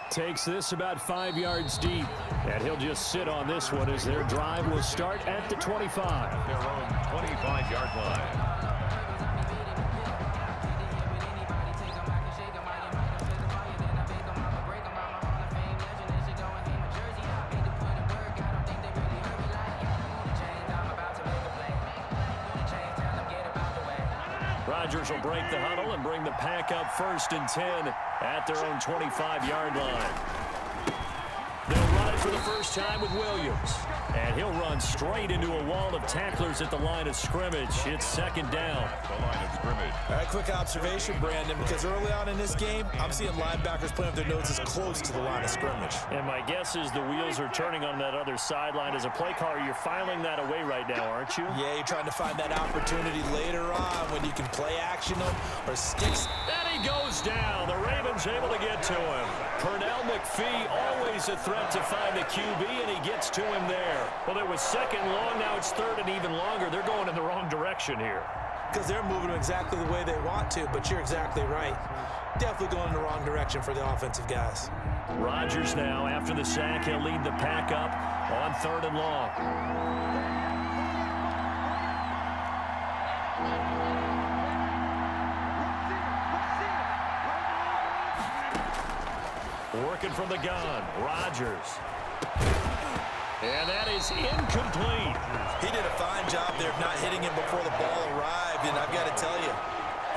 Takes this about 5 yards deep. And he'll just sit on this one as their drive will start at the 25. At their own 25-yard line. Rodgers will break the huddle and bring the pack up 1st and 10 at their own 25-yard line. They'll run it for the first time with Williams. And he'll run straight into a wall of tacklers at the line of scrimmage. It's 2nd down. The line of scrimmage. All right, quick observation, Brandon, because early on in this game, I'm seeing linebackers playing with their noses close to the line of scrimmage. And my guess is the wheels are turning on that other sideline. As a play caller, you're filing that away right now, aren't you? Yeah, you're trying to find that opportunity later on when you can play action them or sticks. And he goes down. The Ravens able to get to him. Pernell McPhee, always a threat to find the QB, and he gets to him there. Well, it was 2nd long. Now it's 3rd and even longer. They're going in the wrong direction here. Because they're moving exactly the way they want to, but you're exactly right. Definitely going in the wrong direction for the offensive guys. Rodgers now, after the sack, he'll lead the pack up on 3rd and long. Working from the gun, Rodgers. And that is incomplete. He did a fine job there of not hitting him before the ball arrived, and I've got to tell you,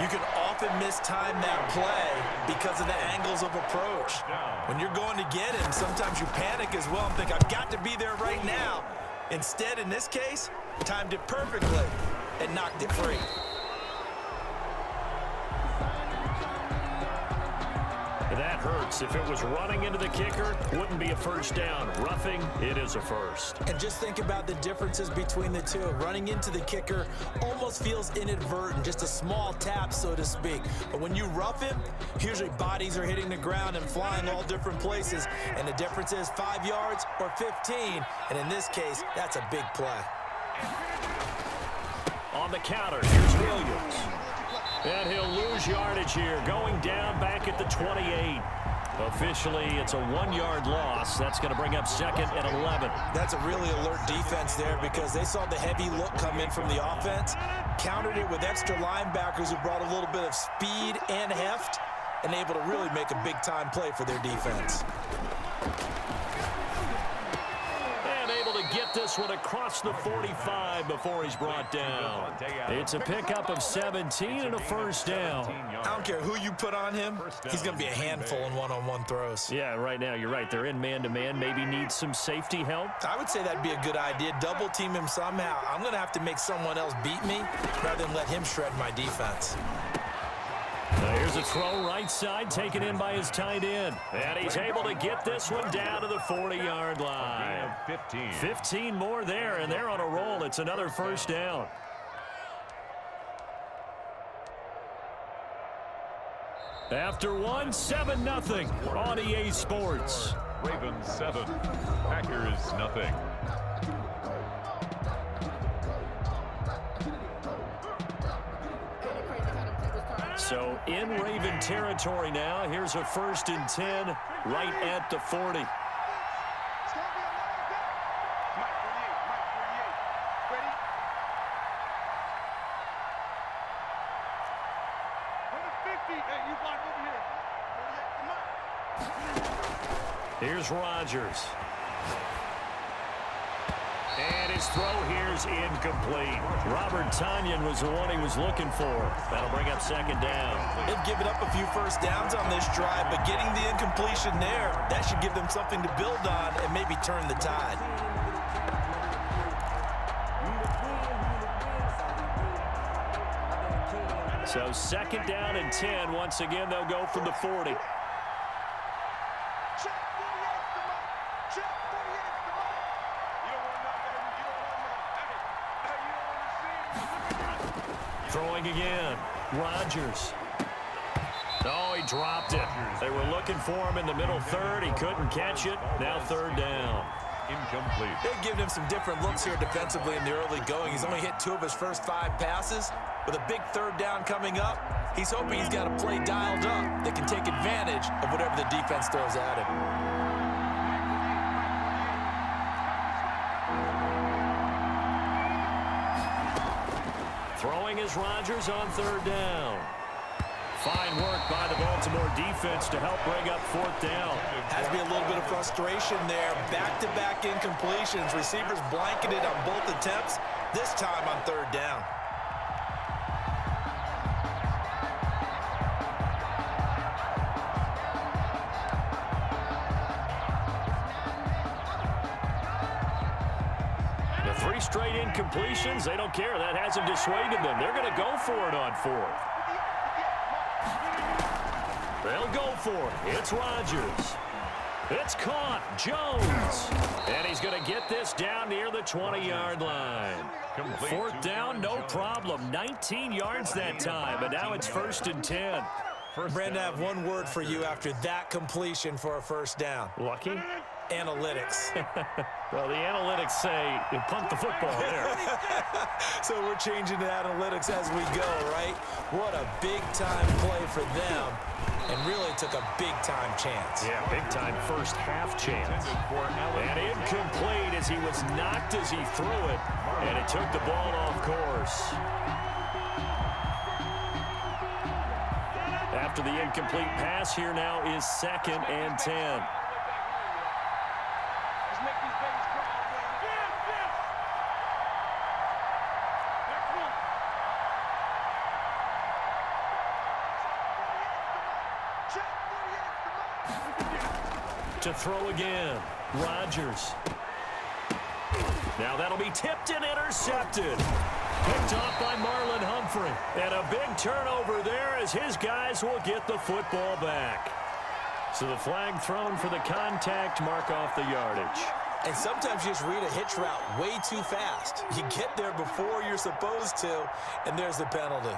you can often mistime that play because of the angles of approach. When you're going to get him, sometimes you panic as well and think, I've got to be there right now. Instead, in this case, timed it perfectly and knocked it free. That hurts. If it was running into the kicker, wouldn't be a first down. Roughing, it is a first. And just think about the differences between the two. Running into the kicker almost feels inadvertent, just a small tap, so to speak. But when you rough him, usually bodies are hitting the ground and flying all different places. And the difference is 5 yards or 15. And in this case, that's a big play. On the counter, here's Williams. And he'll lose yardage here, going down back at the 28. Officially, it's a 1-yard loss. That's going to bring up 2nd and 11. That's a really alert defense there because they saw the heavy look come in from the offense, countered it with extra linebackers who brought a little bit of speed and heft, and able to really make a big-time play for their defense. Get this one across the 45 before he's brought down. It's a pickup of 17 and a first down. I don't care who you put on him, he's going to be a handful in one-on-one throws. Yeah, right now, you're right. They're in man-to-man. Maybe needs some safety help. I would say that'd be a good idea. Double team him somehow. I'm going to have to make someone else beat me rather than let him shred my defense. Now here's a throw right side taken in by his tight end. And he's able to get this one down to the 40-yard line. 15 more there, and they're on a roll. It's another first down. After one, 7-0 on EA Sports. Ravens 7, Packers nothing. So in Raven territory now. Here's a 1st and 10 right at the 40. Here's Rodgers. And his throw here's incomplete. Robert Tonyan was the one he was looking for. That'll bring up 2nd down. They've given up a few first downs on this drive, but getting the incompletion there, that should give them something to build on and maybe turn the tide. So 2nd down and 10. Once again, they'll go from the 40. Throwing again. Rodgers. Oh, he dropped it. They were looking for him in the middle 3rd. He couldn't catch it. Now 3rd down. Incomplete. They've given him some different looks here defensively in the early going. He's only hit 2 of his first 5 passes. With a big 3rd down coming up, he's hoping he's got a play dialed up that can take advantage of whatever whatever the defense throws at him. Throwing is Rodgers on third down. Fine work by the Baltimore defense to help bring up fourth down. Has to be a little bit of frustration there. Back-to-back incompletions. Receivers blanketed on both attempts, this time on third down. The 3 straight incompletions, they don't care. That hasn't dissuaded them. They're going to go for it on fourth. They'll go for it. It's Rodgers. It's caught. Jones. And he's going to get this down near the 20-yard line. Fourth down, no problem. 19 yards that time, and now it's 1st and 10. Brandon, I have one word for you after that completion for a first down. Lucky? Analytics. Well, the analytics say you punt the football there. So we're changing to analytics as we go, right? What a big-time play for them, and really took a big-time chance. Yeah, big-time first half chance. And incomplete as he was knocked as he threw it, and it took the ball off course. After the incomplete pass, here now is 2nd and 10. To throw again, Rodgers. Now that'll be tipped and intercepted. Picked off by Marlon Humphrey. And a big turnover there as his guys will get the football back. So the flag thrown for the contact, mark off the yardage. And sometimes you just read a hitch route way too fast. You get there before you're supposed to, and there's the penalty.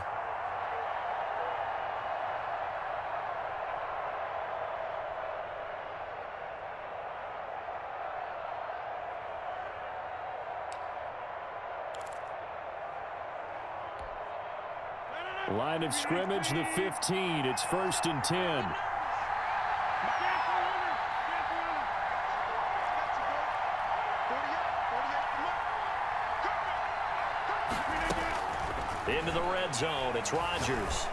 Line of scrimmage, the 15. It's 1st and 10. Into the red zone. It's Rodgers.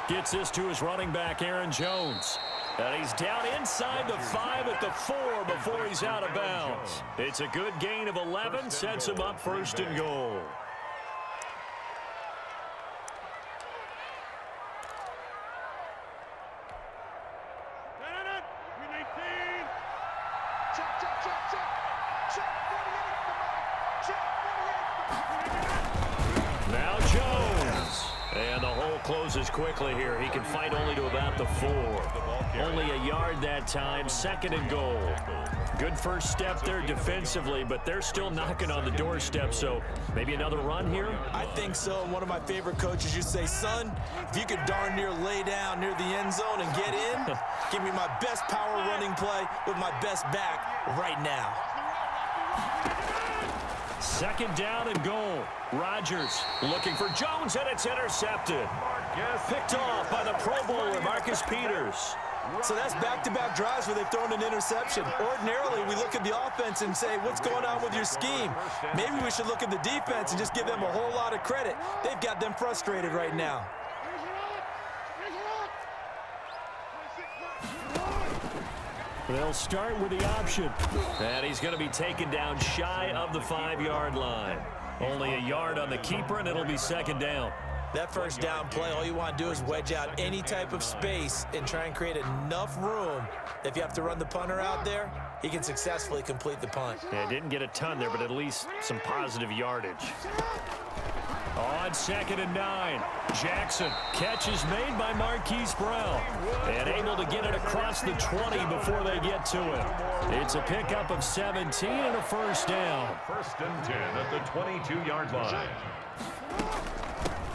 Gets this to his running back, Aaron Jones. And he's down inside the 5 at the 4 before he's out of bounds. It's a good gain of 11. Sets him up 1st and goal. Now Jones. And the hole closes quickly here. He can fight only to about the 4. Only a yard that time. 2nd and goal. Good first step there defensively, but they're still knocking on the doorstep, so maybe another run here? I think so. And one of my favorite coaches used to say, son, if you could darn near lay down near the end zone and get in, give me my best power running play with my best back right now. 2nd down and goal. Rodgers looking for Jones, and it's intercepted. Picked off by the Pro Bowler, Marcus Peters. So that's back-to-back drives where they've thrown an interception. Ordinarily, we look at the offense and say, what's going on with your scheme? Maybe we should look at the defense and just give them a whole lot of credit. They've got them frustrated right now. They'll start with the option. And he's going to be taken down shy of the 5-yard line. Only a yard on the keeper, and it'll be 2nd down. That first down play, all you want to do is wedge out any type of space and try and create enough room. If you have to run the punter out there, he can successfully complete the punt. Yeah, didn't get a ton there, but at least some positive yardage. On 2nd and 9, Jackson. Catch is made by Marquise Brown. And able to get it across the 20 before they get to it. It's a pickup of 17 and a first down. 1st and 10 at the 22-yard line.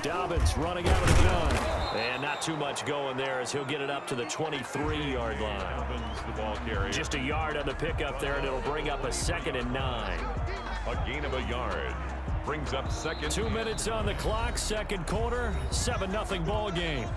Dobbins running out of the gun. And not too much going there as he'll get it up to the 23-yard line. Dobbins, the ball carrier. Just a yard on the pickup there, and it'll bring up a 2nd and 9. A gain of a yard. Brings up 2nd. 2 minutes on the clock, 2nd quarter, 7-0 ball game.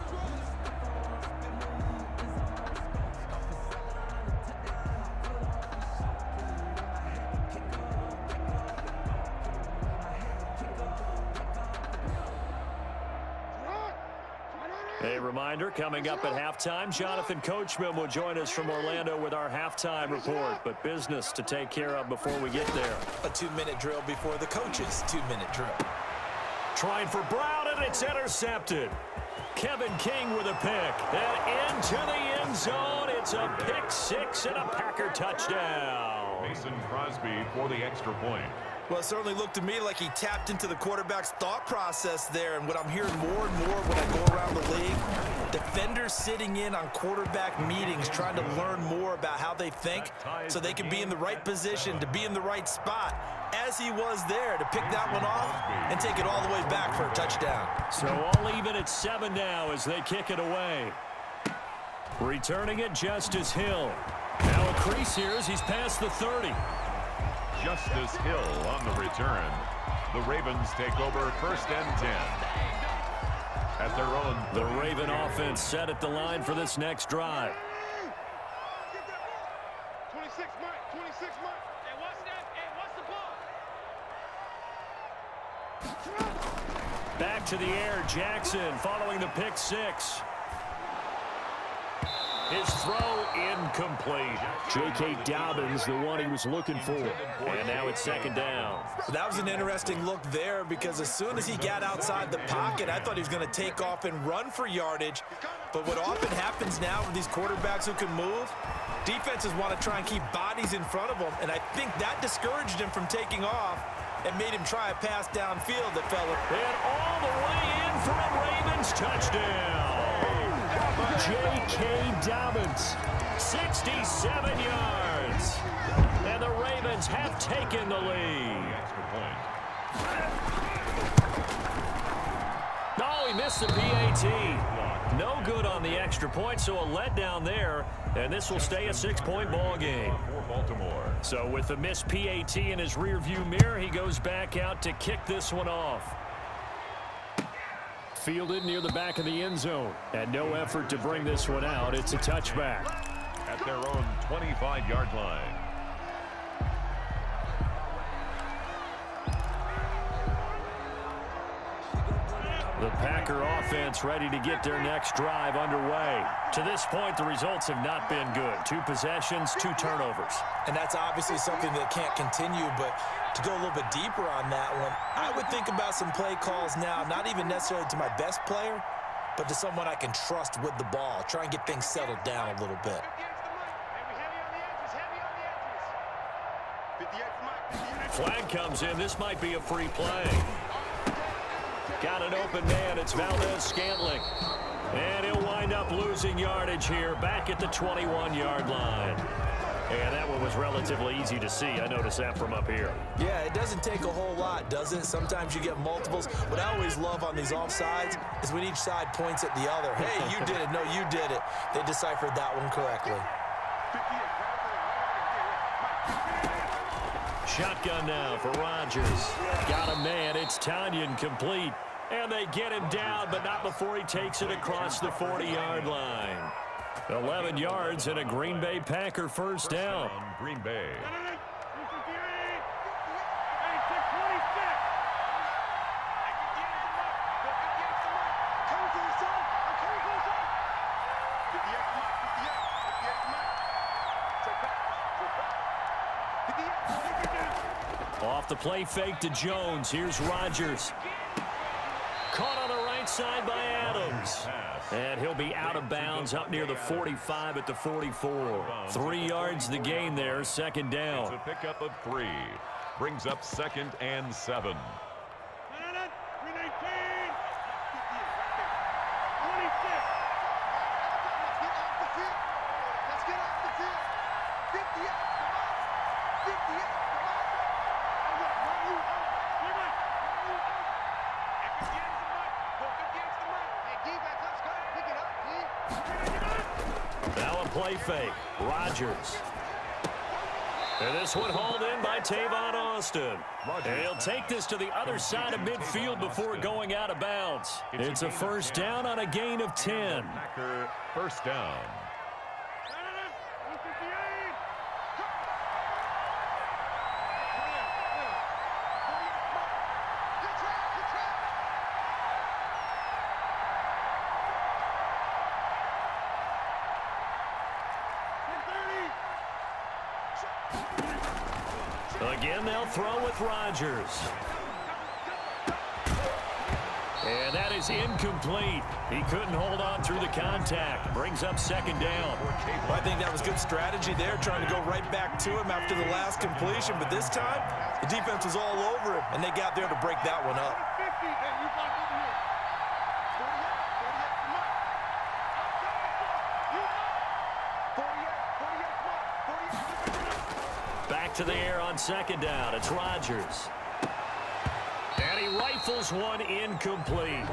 A reminder, coming up at halftime, Jonathan Coachman will join us from Orlando with our halftime report, but business to take care of before we get there. A 2-minute drill before the coach's 2-minute drill. Trying for Brown, and it's intercepted. Kevin King with a pick, and into the end zone. It's a pick six and a Packer touchdown. Mason Crosby for the extra point. Well, it certainly looked to me like he tapped into the quarterback's thought process there. And what I'm hearing more and more when I go around the league, defenders sitting in on quarterback meetings trying to learn more about how they think so they can be in the right position, to be in the right spot, as he was there to pick that one off and take it all the way back for a touchdown. So all even at 7 now as they kick it away. Returning it, Justice Hill. Now a crease here as he's past the 30. Justice Hill on the return. The Ravens take over 1st and 10. At their own. The Raven offense set at the line for this next drive. 26 Mike, 26 Mike. Hey, what's that? Hey, what's the ball? Back to the air, Jackson following the pick six. His throw incomplete. J.K. Dobbins, the one he was looking for. And now it's 2nd down. That was an interesting look there because as soon as he got outside the pocket, I thought he was going to take off and run for yardage. But what often happens now with these quarterbacks who can move, defenses want to try and keep bodies in front of them. And I think that discouraged him from taking off and made him try a pass downfield that fell. And all the way in for a Ravens touchdown. J.K. Dobbins, 67 yards. And the Ravens have taken the lead. Extra point. Oh, he missed the PAT. No good on the extra point, so a letdown there. And this will stay a 6-point ball game. For Baltimore. So with the missed PAT in his rearview mirror, he goes back out to kick this one off. Fielded near the back of the end zone. And no effort to bring this one out. It's a touchback. At their own 25-yard line. The Packer offense ready to get their next drive underway. To this point, the results have not been good. 2 possessions, 2 turnovers. And that's obviously something that can't continue, but to go a little bit deeper on that one, I would think about some play calls now, not even necessarily to my best player, but to someone I can trust with the ball. Try and get things settled down a little bit. Flag comes in. This might be a free play. Got an open man. It's Valdez-Scantling. And he'll wind up losing yardage here back at the 21-yard line. And that one was relatively easy to see. I noticed that from up here. Yeah, it doesn't take a whole lot, does it? Sometimes you get multiples. What I always love on these offsides is when each side points at the other. Hey, you did it. No, you did it. They deciphered that one correctly. Shotgun now for Rodgers. Got a man. It's Tanyan complete. And they get him down, but not before he takes it across the 40-yard line. 11 yards and a Green Bay Packer first down. Green Bay. Off the play fake to Jones. Here's Rodgers. Caught on the right side by Adams. And he'll be out of bounds up near the 45 at the 44. 3 yards the gain there, 2nd down. It's a pickup of 3. Brings up 2nd and 7. Now a play fake. Rodgers. And this one hauled in by Tavon Austin. And he'll take this to the other side of midfield before going out of bounds. It's a first down on a gain of 10. Packer first down. Again, they'll throw with Rodgers. And that is incomplete. He couldn't hold on through the contact. Brings up second down. Well, I think that was good strategy there, trying to go right back to him after the last completion. But this time, the defense was all over him, and they got there to break that one up. 50. Hey, you block over here. 48, 48, come on. 48, 48. Back to the air on second down. It's Rodgers. And he rifles one incomplete.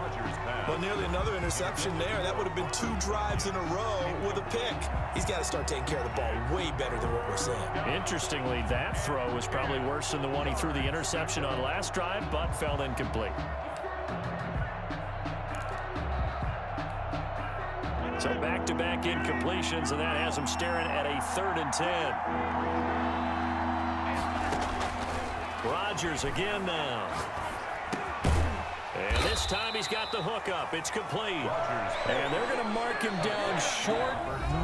Well, nearly another interception there. That would have been 2 drives in a row with a pick. He's got to start taking care of the ball way better than what we're seeing. Interestingly, that throw was probably worse than the one he threw the interception on last drive, but fell incomplete. So back-to-back incompletions, and that has him staring at a 3rd and 10. Rodgers again now. And this time he's got the hook up. It's complete. And they're going to mark him down short,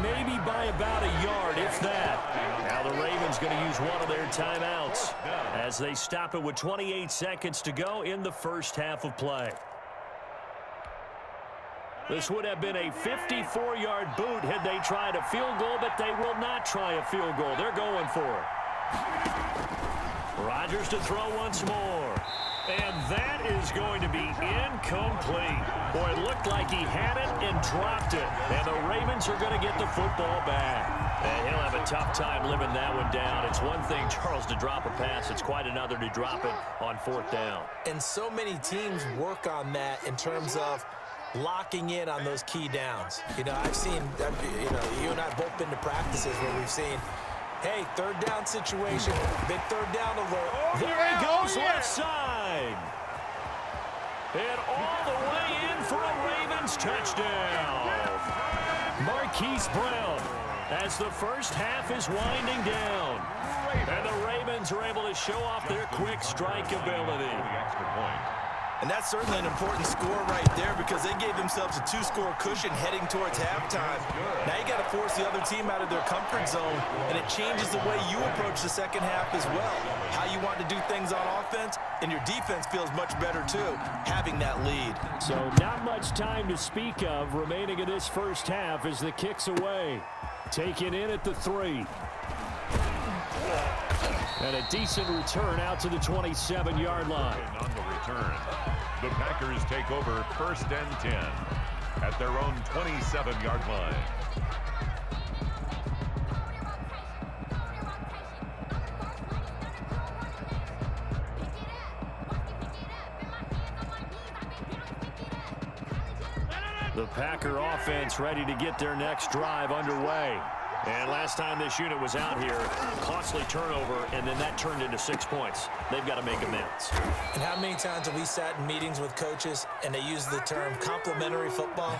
maybe by about a yard, if that. Now the Ravens going to use one of their timeouts as they stop it with 28 seconds to go in the first half of play. This would have been a 54-yard boot had they tried a field goal, but they will not try a field goal. They're going for it. Rodgers to throw once more. And that is going to be incomplete. Boy, it looked like he had it and dropped it. And the Ravens are going to get the football back. And he'll have a tough time living that one down. It's one thing, Charles, to drop a pass. It's quite another to drop it on 4th down. And so many teams work on that in terms of locking in on those key downs. You know, I've seen, you and I have both been to practices where we've seen, hey, 3rd down situation, big 3rd down alert. There he goes, left side. And all the way in for a Ravens touchdown. Marquise Brown as the first half is winding down. And the Ravens are able to show off their quick strike ability. Extra point. And that's certainly an important score right there because they gave themselves a 2-score cushion heading towards halftime. Now you got to force the other team out of their comfort zone, and it changes the way you approach the second half as well. How you want to do things on offense, and your defense feels much better too, having that lead. So not much time to speak of remaining in this first half as the kick's away. Taken in at the 3. And a decent return out to the 27-yard line. On the return, the Packers take over 1st and 10 at their own 27-yard line. The Packer offense ready to get their next drive underway. And last time this unit was out here, costly turnover, and then that turned into 6 points. They've got to make amends. And how many times have we sat in meetings with coaches and they use the term complementary football?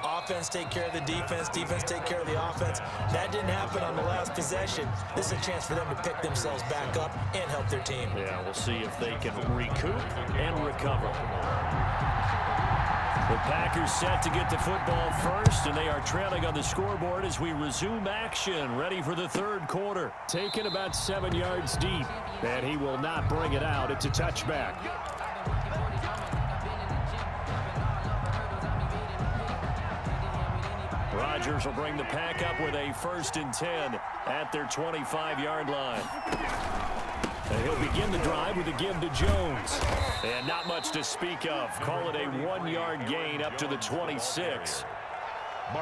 Offense take care of the defense, defense take care of the offense. That didn't happen on the last possession. This is a chance for them to pick themselves back up and help their team. Yeah, we'll see if they can recoup and recover. The Packers set to get the football first, and they are trailing on the scoreboard as we resume action, ready for the 3rd quarter. Taken about 7 yards deep, and he will not bring it out. It's a touchback. Rodgers will bring the pack up with a 1st and 10 at their 25-yard line. And he'll begin the drive with a give to Jones. And not much to speak of. Call it a 1-yard gain up to the 26.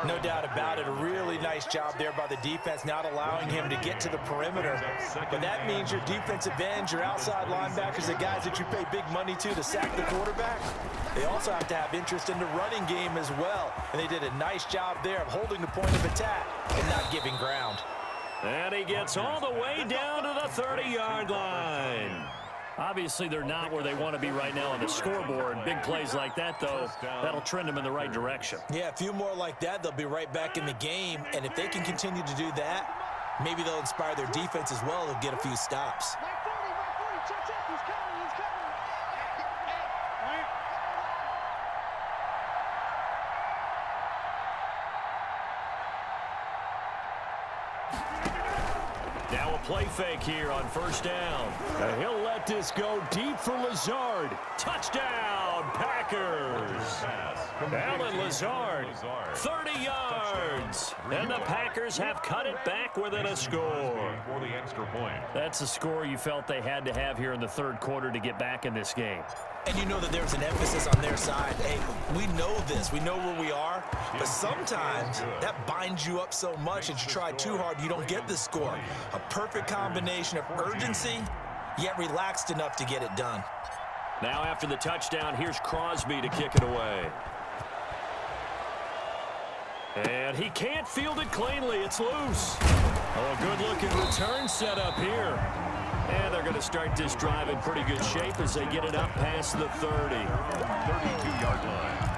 No doubt about it. A really nice job there by the defense, not allowing him to get to the perimeter. But that means your defensive ends, your outside linebackers, the guys that you pay big money to sack the quarterback, they also have to have interest in the running game as well. And they did a nice job there of holding the point of attack and not giving ground. And he gets all the way down to the 30-yard line. Obviously, they're not where they want to be right now on the scoreboard. Big plays like that, though, that'll trend them in the right direction. Yeah, a few more like that, they'll be right back in the game. And if they can continue to do that, maybe they'll inspire their defense as well to get a few stops. play fake here on first down. And he'll let this go deep for Lazard. Touchdown, Packers. Alan Lazard, 30 yards. And the Packers have cut it back within a score. For the extra point. That's a score you felt they had to have here in the third quarter to get back in this game. And you know that there's an emphasis on their side. Hey, we know this. We know where we are. But sometimes that binds you up so much that you try too hard, you don't get the score. A perfect combination of urgency, yet relaxed enough to get it done. Now after the touchdown, here's Crosby to kick it away. And he can't field it cleanly. It's loose. Oh, a good-looking return set up here. And they're going to start this drive in pretty good shape as they get it up past the 30. 32-yard line.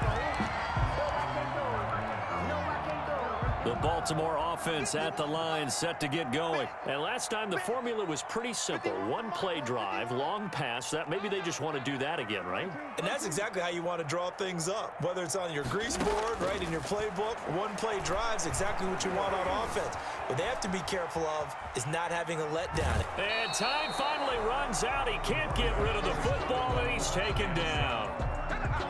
The Baltimore offense at the line, set to get going. And last time, the formula was pretty simple. One-play drive, long pass. That maybe they just want to do that again, right? And that's exactly how you want to draw things up. Whether it's on your grease board, right, in your playbook, one-play drives, exactly what you want on offense. What they have to be careful of is not having a letdown. And time finally runs out. He can't get rid of the football, and he's taken down.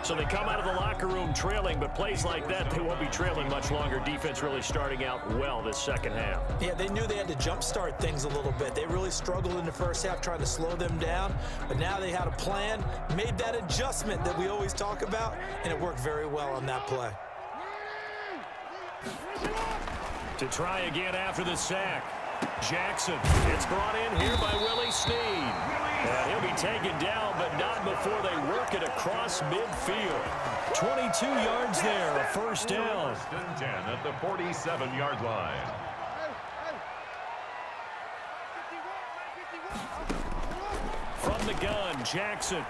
So they come out of the locker room trailing, but plays like that, they won't be trailing much longer. Defense really starting out well this second half. Yeah, they knew they had to jumpstart things a little bit. They really struggled in the first half trying to slow them down, but now they had a plan, made that adjustment that we always talk about, and it worked very well on that play. To try again after the sack. Jackson, it's brought in here by Willie Snead. And he'll be taken down, but not before they work it across midfield. 22 yards there, a first down. First and 10 at the 47-yard line. From the gun, Jackson.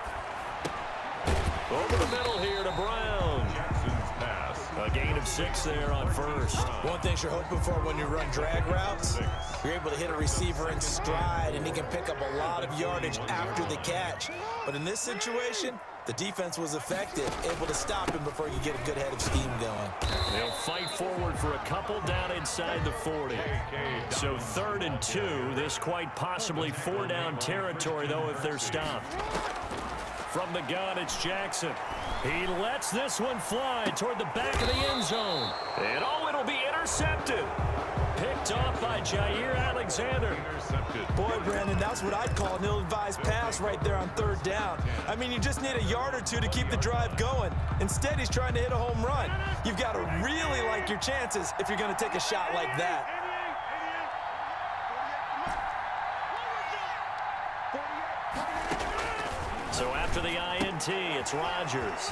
Over the middle here to Brown. Jackson's pass. A gain of 6 there on first. One thing you're hoping for when you run drag routes, you're able to hit a receiver in stride, and he can pick up a lot of yardage after the catch. But in this situation, the defense was effective, able to stop him before you get a good head of steam going. They'll fight forward for a couple down inside the 40. So 3rd and 2. This quite possibly 4-down territory, though, if they're stopped. From the gun, it's Jackson. He lets this one fly toward the back of the end zone. And oh, it'll be intercepted. Picked off by Jair Alexander. Intercepted. Boy, Brandon, that's what I'd call an ill-advised pass right there on 3rd down. I mean, you just need a yard or two to keep the drive going. Instead, he's trying to hit a home run. You've got to really like your chances if you're going to take a shot like that. So after the INT, it's Rodgers.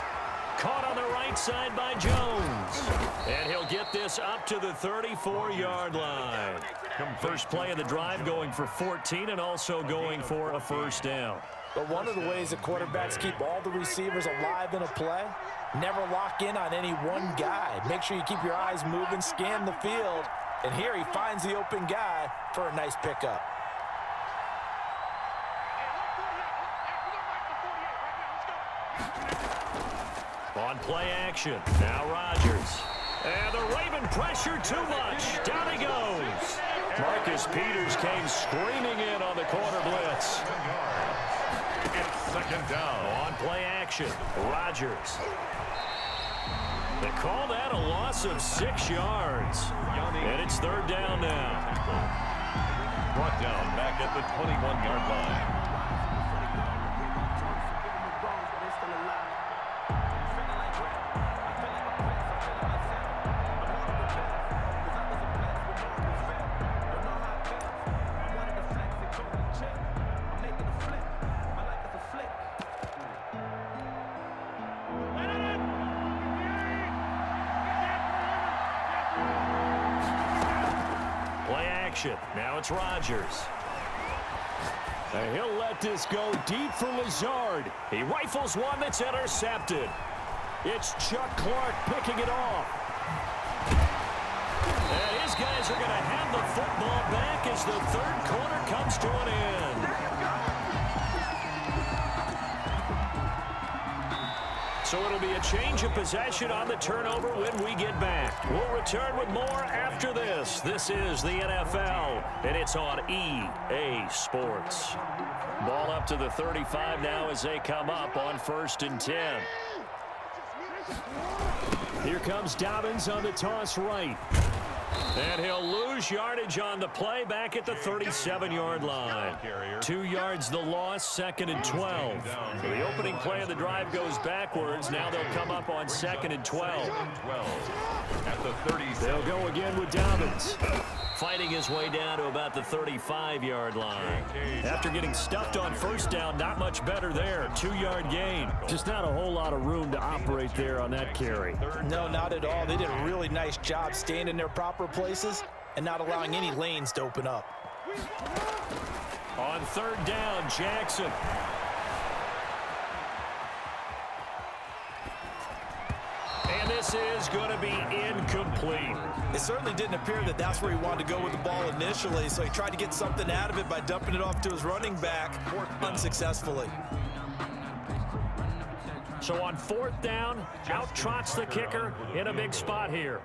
Caught on the right side by Jones. And he'll get this up to the 34-yard line. First play of the drive going for 14 and also going for a first down. But one of the ways that quarterbacks keep all the receivers alive in a play, never lock in on any one guy. Make sure you keep your eyes moving, scan the field. And here he finds the open guy for a nice pickup. On play action, now Rodgers. And the Raven pressure too much. Down he goes. Marcus Peters came screaming in on the corner blitz. It's 2nd down. On play action, Rodgers. They call that a loss of 6 yards. And it's 3rd down now. Brought down back at the 21-yard line. Now it's Rodgers. And he'll let this go deep for Lazard. He rifles one that's intercepted. It's Chuck Clark picking it off. And his guys are going to have the football back as the 3rd quarter comes to an end. So it'll be a change of possession on the turnover when we get back. We'll return with more after this. This is the NFL, and it's on EA Sports. Ball up to the 35 now as they come up on 1st and 10. Here comes Dobbins on the toss right. And he'll lose yardage on the play back at the 37-yard line. 2 yards the loss, 2nd and 12. So the opening play of the drive goes backwards. Now they'll come up on 2nd and 12. At the 37. They'll go again with Dobbins. Fighting his way down to about the 35-yard line. After getting stuffed on 1st down, not much better there. 2-yard gain. Just not a whole lot of room to operate there on that carry. No, not at all. They did a really nice job staying in their proper places and not allowing any lanes to open up. On 3rd down, Jackson. And this is going to be incomplete. It certainly didn't appear that that's where he wanted to go with the ball initially, so he tried to get something out of it by dumping it off to his running back unsuccessfully. So on 4th down, out trots the kicker in a big spot here.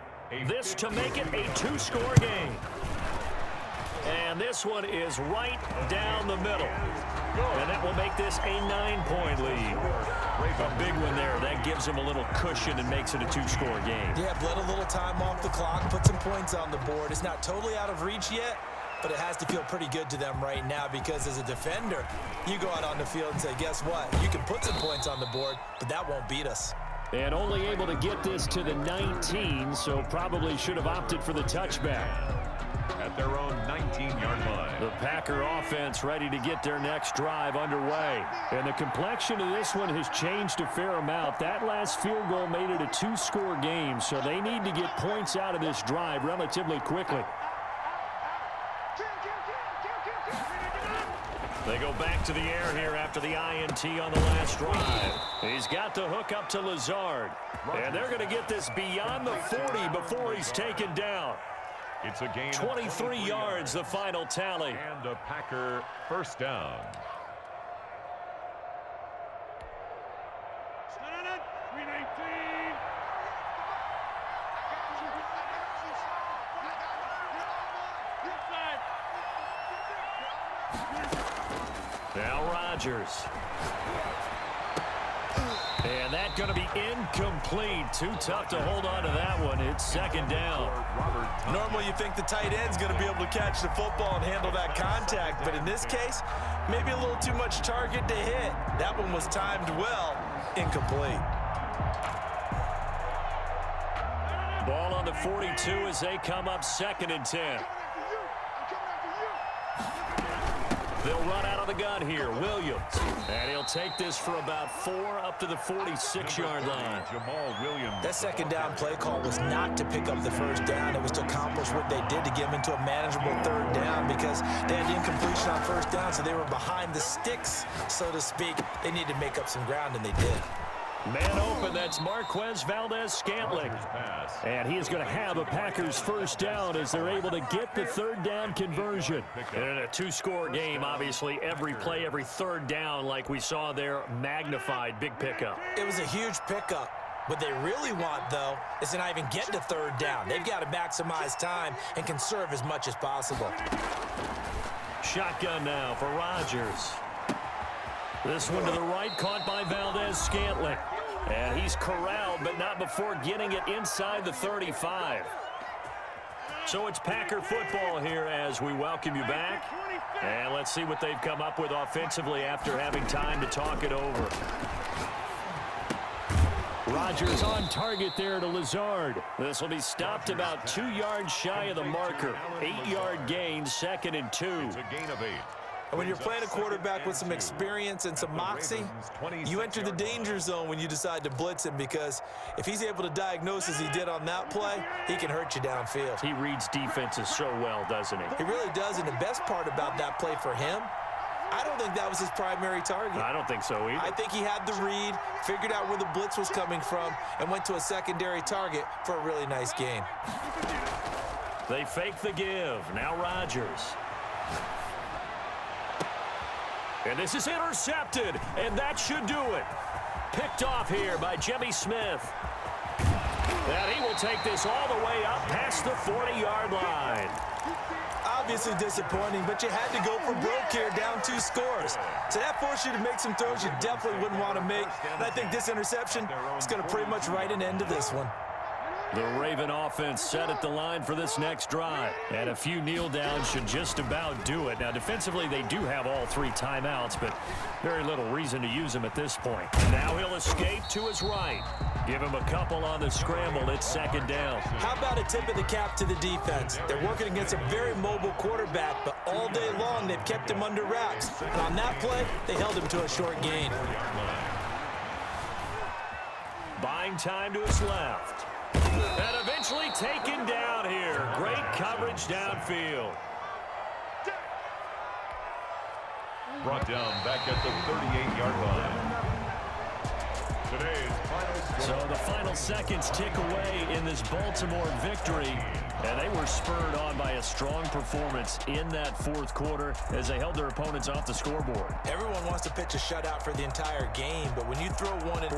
This to make it a 2-score game. And this one is right down the middle. And that will make this a 9-point lead. A big one there. That gives them a little cushion and makes it a 2-score game. Yeah, bled a little time off the clock, put some points on the board. It's not totally out of reach yet, but it has to feel pretty good to them right now because as a defender, you go out on the field and say, guess what? You can put some points on the board, but that won't beat us. And only able to get this to the 19, so probably should have opted for the touchback. At their own 19-yard line. The Packer offense ready to get their next drive underway. And the complexion of this one has changed a fair amount. That last field goal made it a 2-score game, so they need to get points out of this drive relatively quickly. They go back to the air here after the INT on the last drive. He's got the hook up to Lazard. And they're going to get this beyond the 40 before he's taken down. It's a gain 23 yards, the final tally. And a Packer 1st down. Now Rodgers. And that's going to be incomplete. Too tough to hold on to that one. It's 2nd down. Normally you think the tight end's going to be able to catch the football and handle that contact, but in this case, maybe a little too much target to hit. That one was timed well. Incomplete. Ball on the 42 as they come up 2nd and 10. They'll run out of the gun here. Williams. And he'll take this for about 4 up to the 46-yard line. Jamal Williams. That 2nd down play call was not to pick up the 1st down. It was to accomplish what they did to get them into a manageable 3rd down because they had incompletion on 1st down, so they were behind the sticks, so to speak. They needed to make up some ground, and they did. Man open, that's Marquez Valdes-Scantling. And he is going to have a Packers 1st down as they're able to get the 3rd down conversion. And in a 2-score game, obviously, every play, every 3rd down, like we saw there, magnified. Big pickup. It was a huge pickup. What they really want, though, is to not even get to 3rd down. They've got to maximize time and conserve as much as possible. Shotgun now for Rodgers. This one to the right, caught by Valdes-Scantling. And he's corralled, but not before getting it inside the 35. So it's Packer football here as we welcome you back. And let's see what they've come up with offensively after having time to talk it over. Rodgers on target there to Lazard. This will be stopped about 2 yards shy of the marker. 8-yard gain, 2nd and 2. It's a gain of 8. And when you're playing a quarterback with some experience and some moxie, you enter the danger zone when you decide to blitz him because if he's able to diagnose as he did on that play, he can hurt you downfield. He reads defenses so well, doesn't he? He really does, and the best part about that play for him, I don't think that was his primary target. I don't think so either. I think he had the read, figured out where the blitz was coming from, and went to a secondary target for a really nice gain. They fake the give. Now Rodgers. And this is intercepted, and that should do it. picked off here by Jimmy Smith. And he will take this all the way up past the 40-yard line. Obviously disappointing, but you had to go for broke here, down 2 scores. So that forced you to make some throws you definitely wouldn't want to make. And I think this interception is going to pretty much write an end to this one. The Raven offense set at the line for this next drive. And a few kneel downs should just about do it. Now, defensively, they do have all 3 timeouts, but very little reason to use them at this point. Now he'll escape to his right. Give him a couple on the scramble. It's second down. How about a tip of the cap to the defense? They're working against a very mobile quarterback, but all day long they've kept him under wraps. And on that play, they held him to a short gain. Buying time to his left. And eventually taken down here. Great coverage downfield. Brought down back at the 38-yard line. Today's final score. So the final seconds tick away in this Baltimore victory. And they were spurred on by a strong performance in that 4th quarter as they held their opponents off the scoreboard. Everyone wants to pitch a shutout for the entire game, but when you throw one in